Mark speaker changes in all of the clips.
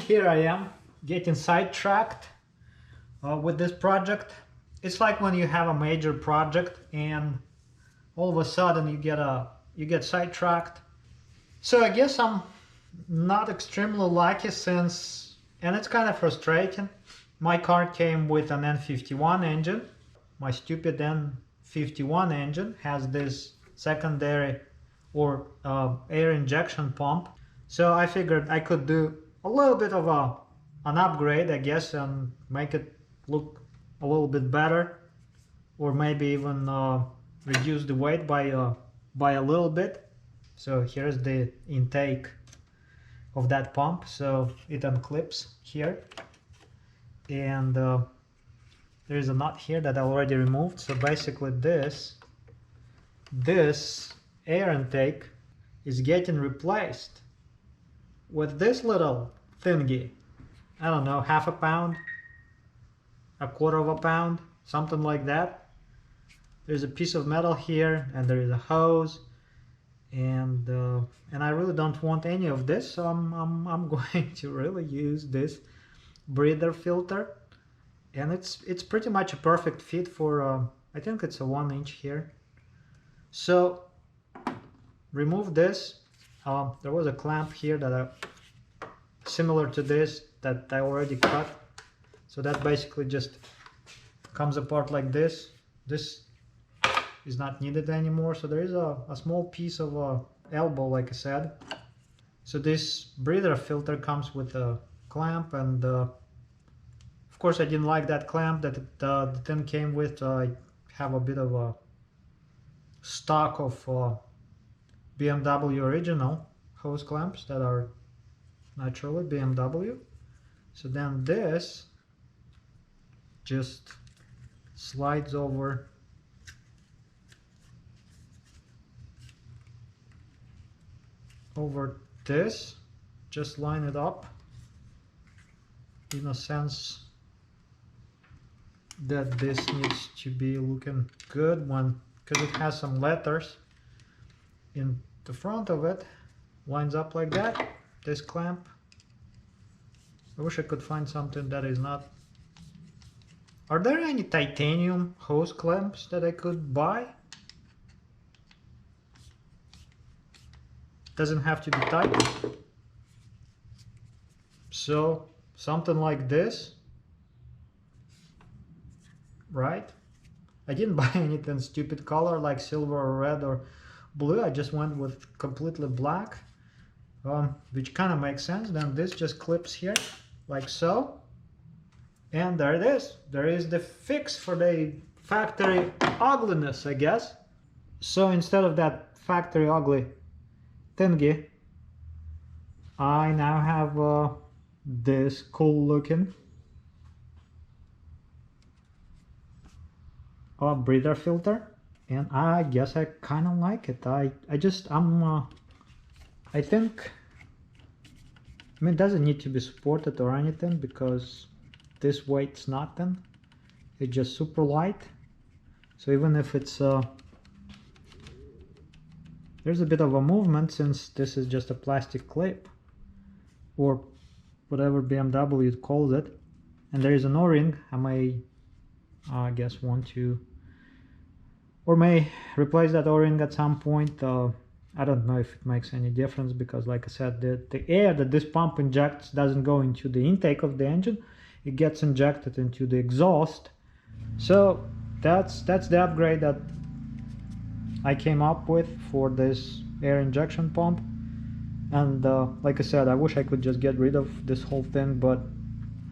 Speaker 1: here I am getting sidetracked with this project. It's like when you have a major project and all of a sudden you get sidetracked. So I guess I'm not extremely lucky and it's kind of frustrating. My car came with an N51 engine. My stupid N51 engine has this secondary or air injection pump. So I figured I could do a little bit of an upgrade, I guess, and make it look a little bit better, or maybe even reduce the weight by a little bit. So here's the intake of that pump. So it unclips here, and there is a nut here that I already removed. So basically this air intake is getting replaced with this little thingy. I don't know, half a pound, a quarter of a pound, something like that. There's a piece of metal here, and there is a hose, and I really don't want any of this, so I'm going to really use this breather filter, and it's pretty much a perfect fit for I think it's a 1 inch here. So remove this. There was a clamp here similar to this that I already cut, so that basically just comes apart like this. This is not needed anymore, so there is a small piece of elbow, like I said. So this breather filter comes with a clamp, and of course I didn't like that clamp that the thing came with. I have a bit of a stock of BMW original hose clamps that are naturally BMW. So then this just slides over this, just line it up in a sense that this needs to be looking good because it has some letters in the front of it. Lines up like that. This clamp, I wish I could find something that is not. Are there any titanium hose clamps that I could buy? Doesn't have to be tight. So something like this, right? I didn't buy anything stupid color like silver or red or blue. I just went with completely black, which kind of makes sense. Then this just clips here like so, and there it is. There is the fix for the factory ugliness, I guess. So instead of that factory ugly thingy, I now have this cool looking breather filter, and I guess I kind of like it. I think, I mean, it doesn't need to be supported or anything because this weight's nothing. It's just super light. So even if it's there's a bit of a movement, since this is just a plastic clip or whatever BMW calls it, and there is an o-ring. I may I guess want to, or may replace that o-ring at some point. I don't know if it makes any difference because, like I said, the air that this pump injects doesn't go into the intake of the engine. It gets injected into the exhaust. So that's the upgrade that I came up with for this air injection pump. And like I said, I wish I could just get rid of this whole thing, but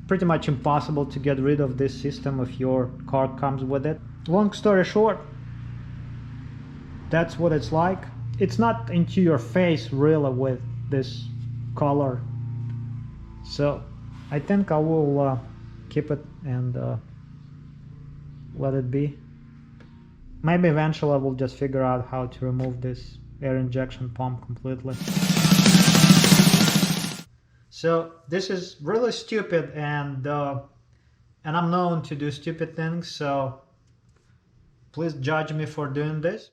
Speaker 1: pretty much impossible to get rid of this system if your car comes with it. Long story short, that's what it's like. It's not into your face really with this color, so I think I will keep it and let it be. Maybe eventually I will just figure out how to remove this air injection pump completely. So this is really stupid, and I'm known to do stupid things, so please judge me for doing this.